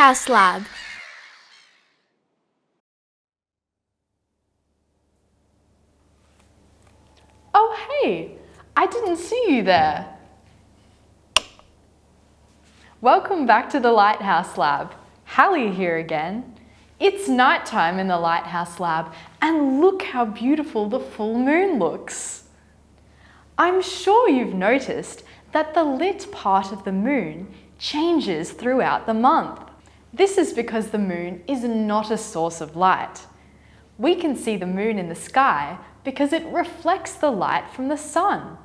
Lighthouse Lab. Oh hey, I didn't see you there. Welcome back to the Lighthouse Lab. Halle here again. It's nighttime in the Lighthouse Lab and look how beautiful the full moon looks. I'm sure you've noticed that the lit part of the moon changes throughout the month. This is because the moon is not a source of light. We can see the moon in the sky because it reflects the light from the sun.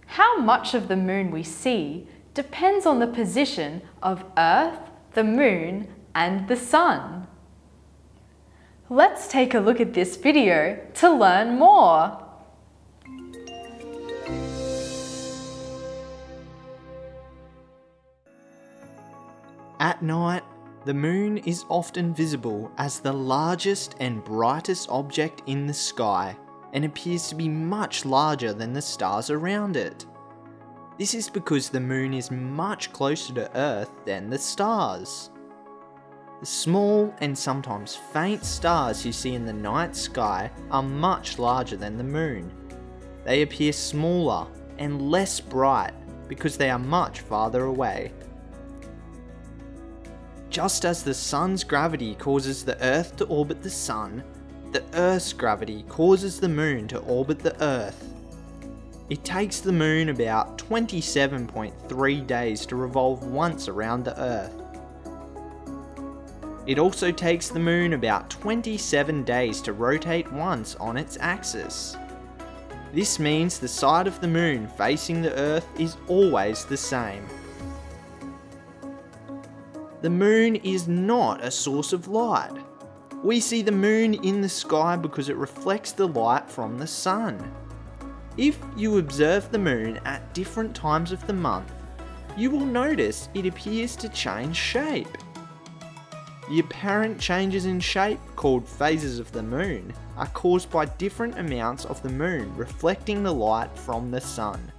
How much of the moon we see depends on the position of Earth, the moon, and the sun. Let's take a look at this video to learn more. At night, the moon is often visible as the largest and brightest object in the sky and appears to be much larger than the stars around it. This is because the moon is much closer to Earth than the stars. The small and sometimes faint stars you see in the night sky are much larger than the moon. They appear smaller and less bright because they are much farther away. Just as the sun's gravity causes the Earth to orbit the sun, the Earth's gravity causes the moon to orbit the Earth. It takes the moon about 27.3 days to revolve once around the Earth. It also takes the moon about 27 days to rotate once on its axis. This means the side of the moon facing the Earth is always the same. The moon is not a source of light. We see the moon in the sky because it reflects the light from the sun. If you observe the moon at different times of the month, you will notice it appears to change shape. The apparent changes in shape, called phases of the moon, are caused by different amounts of the moon reflecting the light from the sun.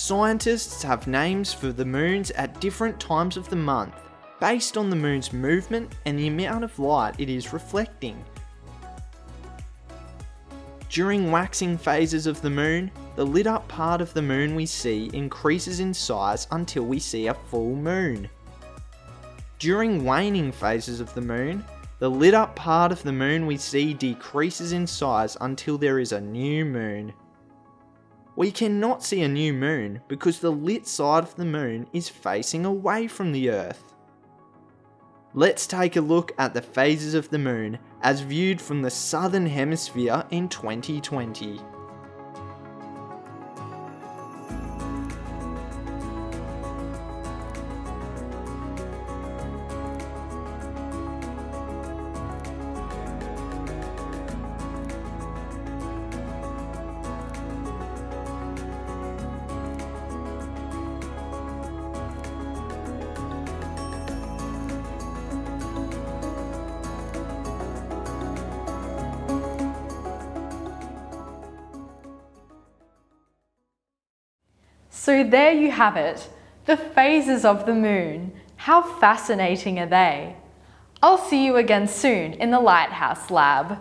Scientists have names for the moons at different times of the month, based on the moon's movement and the amount of light it is reflecting. During waxing phases of the moon, the lit up part of the moon we see increases in size until we see a full moon. During waning phases of the moon, the lit up part of the moon we see decreases in size until there is a new moon. We cannot see a new moon because the lit side of the moon is facing away from the Earth. Let's take a look at the phases of the moon as viewed from the southern hemisphere in 2020. So there you have it, the phases of the moon. How fascinating are they? I'll see you again soon in the Lighthouse Lab.